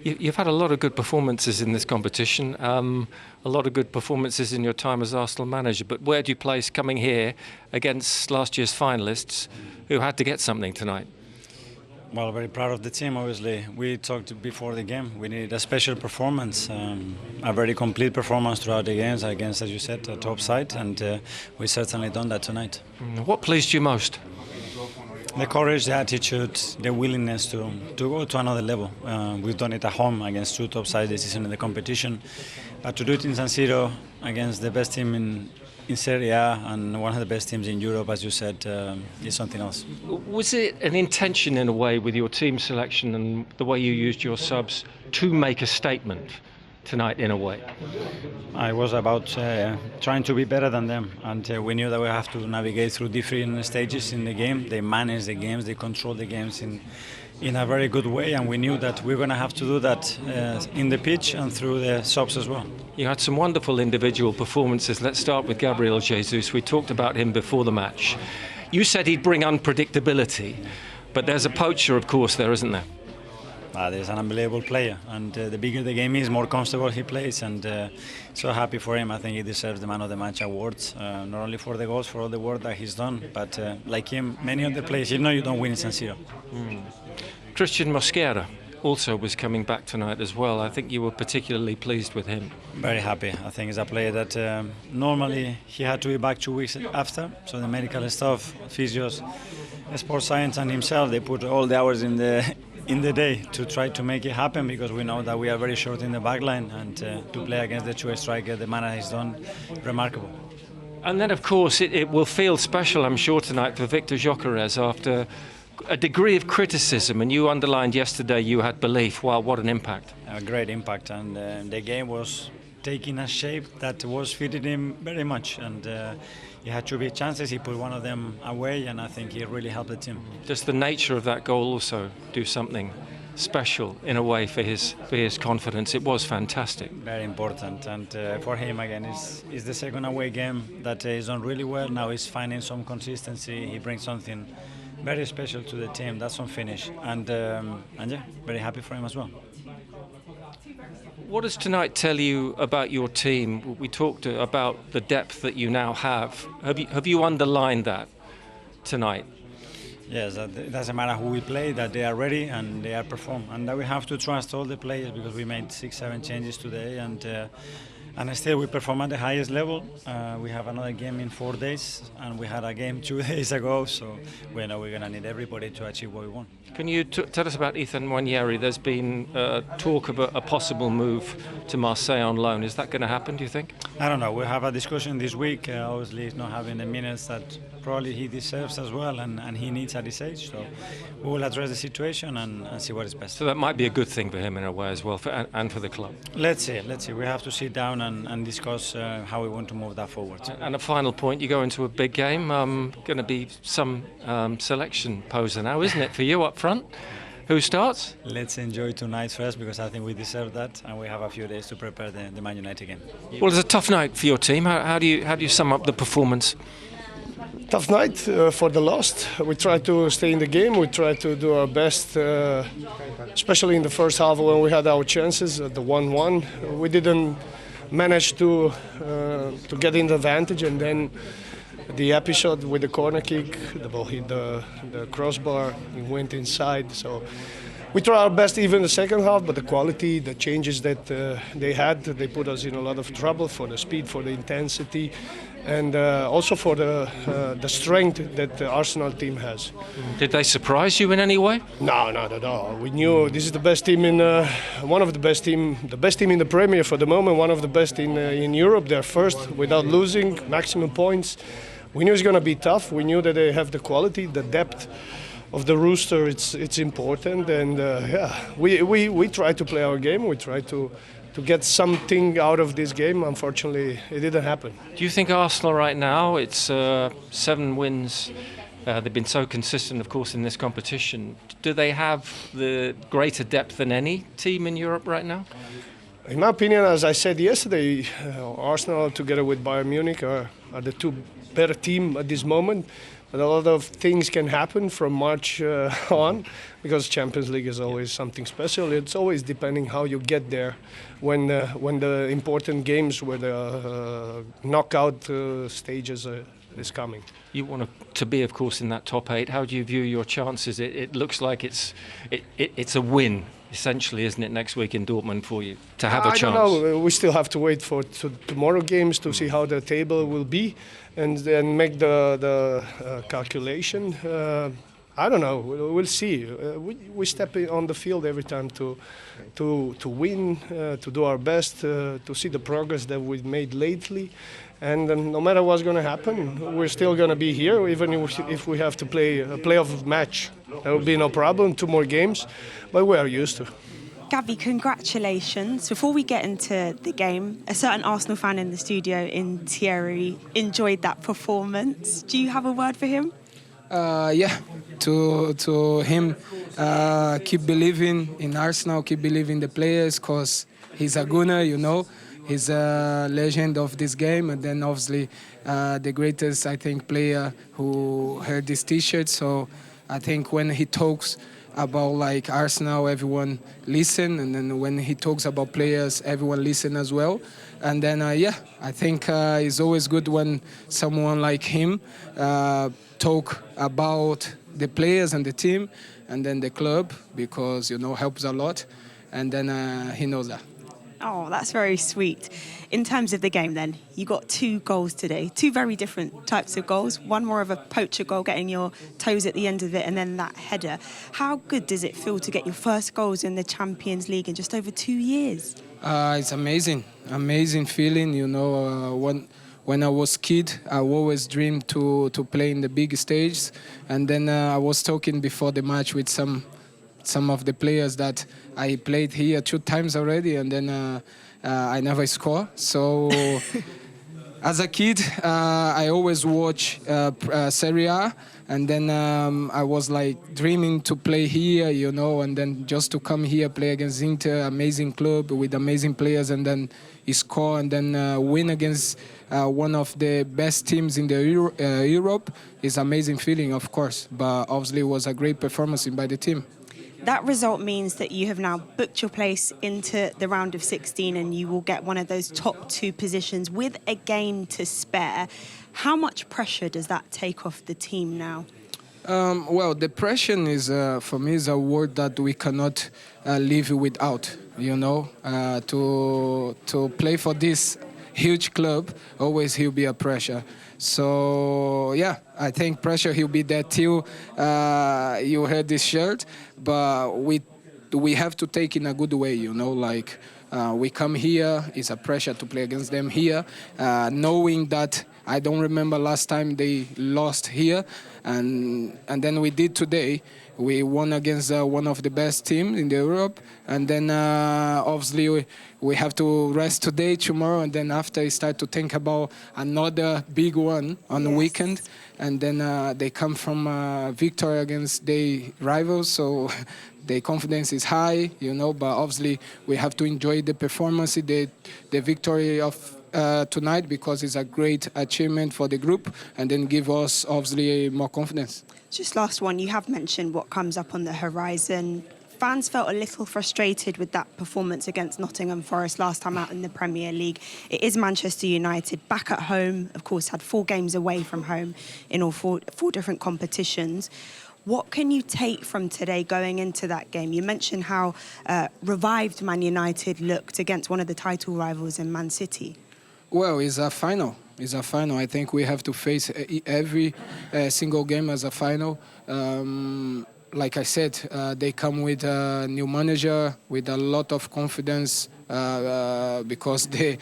You've had a lot of good performances in this competition, a lot of good performances in your time as Arsenal manager, but where do you place coming here against last year's finalists who had to get something tonight? Well, very proud of the team, obviously. We talked before the game. We needed a special performance, a very complete performance throughout the games against, as you said, a top side, and we certainly done that tonight. What pleased you most? The courage, the attitude, the willingness to go to another level. We've done it at home against two top sides this season in the competition, but to do it in San Siro against the best team in Serie and one of the best teams in Europe, as you said, is something else. Was it an intention in a way with your team selection and the way you used your subs to make a statement tonight in a way? I was about trying to be better than them, and we knew that we have to navigate through different stages in the game. They manage the games, they control the games in a very good way, and we knew that we were going to have to do that in the pitch and through the subs as well. You had some wonderful individual performances. Let's start with Gabriel Jesus. We talked about him before the match. You said he'd bring unpredictability, but there's a poacher, of course, there, isn't there? There's an unbelievable player, and the bigger the game is, more comfortable he plays, and so happy for him. I think he deserves the Man of the Match awards, not only for the goals, for all the work that he's done, but like him, many of the players, you know you don't win in San Siro. Cristian Mosquera also was coming back tonight as well. I think you were particularly pleased with him. Very happy. I think he's a player that normally he had to be back 2 weeks after, so the medical staff, physios, sports science and himself, they put all the hours in the day to try to make it happen, because we know that we are very short in the back line, and to play against the two striker, the man has done remarkable. And then, of course, it will feel special, I'm sure, tonight for Victor Gyökeres after a degree of criticism, and you underlined yesterday you had belief. Wow, what an impact. A great impact, and the game was taking a shape that was fitting him very much, and he had 2 big chances, he put one of them away, and I think he really helped the team. Does the nature of that goal also do something special in a way for his confidence? It was fantastic. Very important, and for him again, it's the second away game that he's done really well. Now he's finding some consistency, he brings something very special to the team, that's on finish, and yeah, very happy for him as well. What does tonight tell you about your team? We talked about the depth that you now have. Have you underlined that tonight? Yes, it doesn't matter who we play, that they are ready and they are perform, and that we have to trust all the players, because we made 6-7 changes today, and still we perform at the highest level. We have another game in 4 days, and we had a game 2 days ago, so we know we're going to need everybody to achieve what we want. Can you tell us about Ethan Nwaneri? There's been talk of a possible move to Marseille on loan. Is that going to happen, do you think? I don't know. We'll have a discussion this week. Obviously, he's not having the minutes that probably he deserves as well, and he needs at this age. So we will address the situation and see what is best. So that might be a good thing for him in a way as well, and for the club. Let's see. We have to sit down and discuss how we want to move that forward. And a final point, you go into a big game, going to be some selection poser now, isn't it, for you up front? Who starts? Let's enjoy tonight first, because I think we deserve that, and we have a few days to prepare the Man United game. Well, it's a tough night for your team. How do you sum up the performance? Tough night for the lost. We try to stay in the game. We try to do our best, especially in the first half when we had our chances at the 1-1. We didn't manage to get in the advantage, and then the episode with the corner kick, the ball hit the crossbar, it went inside. So we tried our best even in the second half, but the quality, the changes that they had, they put us in a lot of trouble for the speed, for the intensity, and also for the strength that the Arsenal team has. Did they surprise you in any way? No, not at all. We knew this is the best team one of the best team in the Premier for the moment, one of the best in Europe. They're first without losing, maximum points. We knew it's going to be tough. We knew that they have the quality, the depth of the rooster. It's important, and we try to play our game. We try to get something out of this game. Unfortunately, it didn't happen. Do you think Arsenal right now? It's 7 wins. They've been so consistent, of course, in this competition. Do they have the greater depth than any team in Europe right now? In my opinion, as I said yesterday, Arsenal together with Bayern Munich are the two better team at this moment. But a lot of things can happen from March on, because Champions League is always something special. It's always depending how you get there. When the important games, where the knockout stages is coming. You want to be, of course, in that top 8. How do you view your chances? It looks like it's a win, essentially, isn't it, next week in Dortmund for you to have a chance? I don't know. We still have to wait for tomorrow games to see how the table will be, and then make the calculation. I don't know. We'll see. We step in on the field every time to win, to do our best, to see the progress that we've made lately. And no matter what's going to happen, we're still going to be here, even if we have to play a playoff match. There will be no problem, 2 more games, but we are used to. Gavi, congratulations. Before we get into the game, a certain Arsenal fan in the studio in Thierry enjoyed that performance. Do you have a word for him? Yeah, to him, keep believing in Arsenal, keep believing in the players, because he's a gunner, you know. He's a legend of this game, and then obviously the greatest, I think, player who heard this T-shirt. So I think when he talks about like Arsenal, everyone listen, and then when he talks about players, everyone listen as well. And then yeah, I think it's always good when someone like him talk about the players and the team, and then the club, because helps a lot, and then he knows that. Oh, that's very sweet. In terms of the game then, you got 2 goals today, 2 very different types of goals. One more of a poacher goal, getting your toes at the end of it, and then that header. How good does it feel to get your first goals in the Champions League in just over 2 years? It's amazing feeling, when I was kid, I always dreamed to play in the big stage. And then I was talking before the match with some of the players that I played here 2 times already, and then I never score. So as a kid, I always watch Serie A, and then I was like dreaming to play here, and then just to come here, play against Inter, amazing club with amazing players, and then score, and then win against one of the best teams in the Europe is amazing feeling, of course. But obviously, it was a great performance by the team. That result means that you have now booked your place into the round of 16, and you will get one of those top 2 positions with a game to spare. How much pressure does that take off the team now? Well, depression is, for me, is a word that we cannot live without. To play for this huge club, always he'll be a pressure. So yeah, I think pressure he'll be there till you heard this shirt, but we have to take in a good way, we come here, it's a pressure to play against them here, knowing that I don't remember last time they lost here, and then we did today. We won against one of the best teams in Europe, and then obviously we have to rest today, tomorrow, and then after start to think about another big one on the weekend, and then they come from victory against their rivals, so their confidence is high, but obviously we have to enjoy the performance, the victory of tonight, because it's a great achievement for the group, and then give us obviously more confidence. Just last one, you have mentioned what comes up on the horizon. Fans felt a little frustrated with that performance against Nottingham Forest last time out in the Premier League. It is Manchester United back at home, of course, had 4 games away from home in all four different competitions. What can you take from today going into that game? You mentioned how revived Man United looked against one of the title rivals in Man City. Well, it's a final. I think we have to face every single game as a final. Like I said, they come with a new manager, with a lot of confidence, because they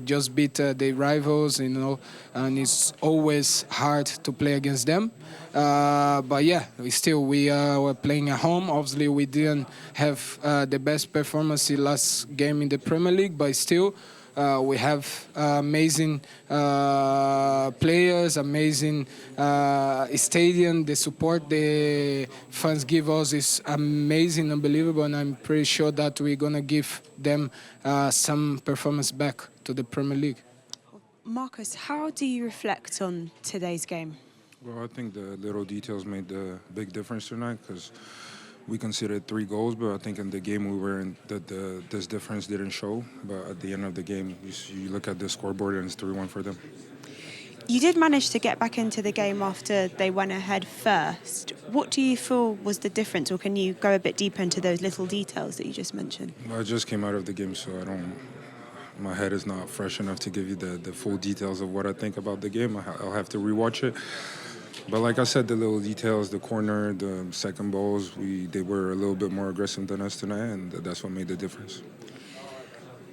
just beat their rivals, and it's always hard to play against them. But yeah, we were playing at home. Obviously, we didn't have the best performance in last game in the Premier League, but still. We have amazing players, amazing stadium. The support the fans give us is amazing, unbelievable, and I'm pretty sure that we're going to give them some performance back to the Premier League. Marcus, how do you reflect on today's game? Well, I think the little details made the big difference tonight because we conceded 3 goals, but I think in the game we were in, this difference didn't show. But at the end of the game, you look at the scoreboard and it's 3-1 for them. You did manage to get back into the game after they went ahead first. What do you feel was the difference, or can you go a bit deeper into those little details that you just mentioned? Well, I just came out of the game, so my head is not fresh enough to give you the full details of what I think about the game. I'll have to rewatch it. But like I said, the little details, the corner, the second balls, they were a little bit more aggressive than us tonight, and that's what made the difference.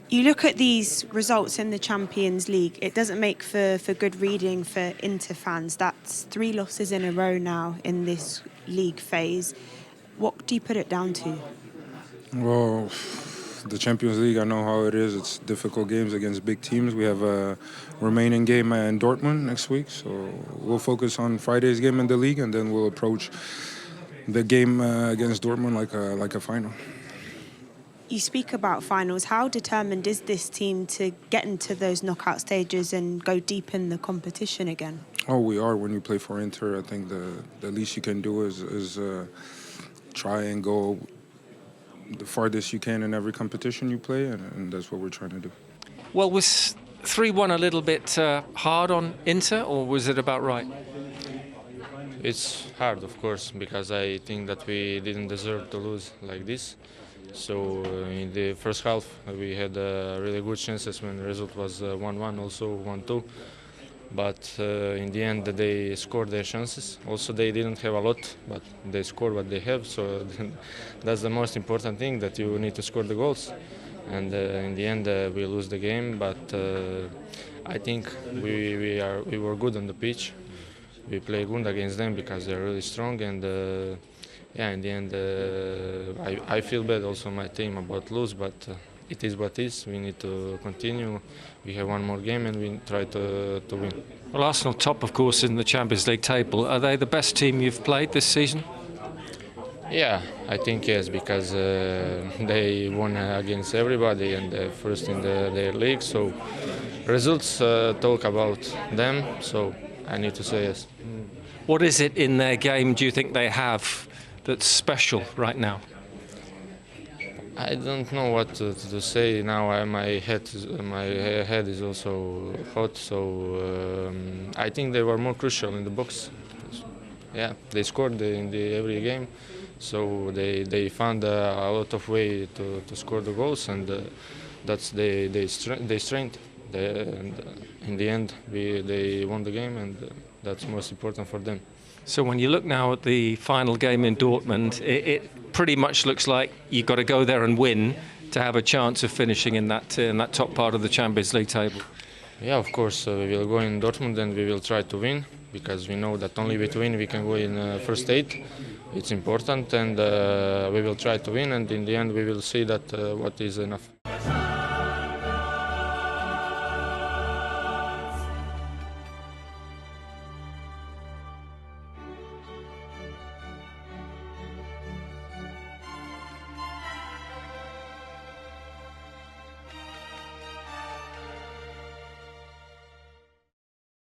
You look at these results in the Champions League, it doesn't make for good reading for Inter fans. That's 3 losses in a row now in this league phase. What do you put it down to? Well, the Champions League, I know how it is. It's difficult games against big teams. We have a remaining game in Dortmund next week, so we'll focus on Friday's game in the league, and then we'll approach the game against Dortmund like a final. You speak about finals. How determined is this team to get into those knockout stages and go deep in the competition again? Oh, we are. When you play for Inter, I think the least you can do is try and go the farthest you can in every competition you play, and that's what we're trying to do. Well, was 3-1 a little bit hard on Inter, or was it about right? It's hard, of course, because I think that we didn't deserve to lose like this. So in the first half, we had really good chances when the result was 1-1, also 1-2. But in the end, they scored their chances. Also, they didn't have a lot, but they scored what they have. So that's the most important thing, that you need to score the goals. And in the end, we lose the game. But I think we were good on the pitch. We play good against them because they're really strong. And yeah, in the end, I feel bad also my team about lose, but it is what it is. We need to continue. We have one more game and we try to win. Well, Arsenal top, of course, in the Champions League table. Are they the best team you've played this season? Yeah, I think yes, because they won against everybody and first in their league. So results talk about them. So I need to say yes. What is it in their game do you think they have that's special right now? I don't know what to say now. My head is also hot, so I think they were more crucial in the box. Yeah, they scored in every game, so they found a lot of way to score the goals, and that's their strength. And in the end, they won the game, and that's most important for them. So when you look now at the final game in Dortmund, it pretty much looks like you've got to go there and win to have a chance of finishing in that top part of the Champions League table. Yeah, of course, we will go in Dortmund and we will try to win, because we know that only with win we can go in first 8. It's important, and we will try to win, and in the end we will see that what is enough.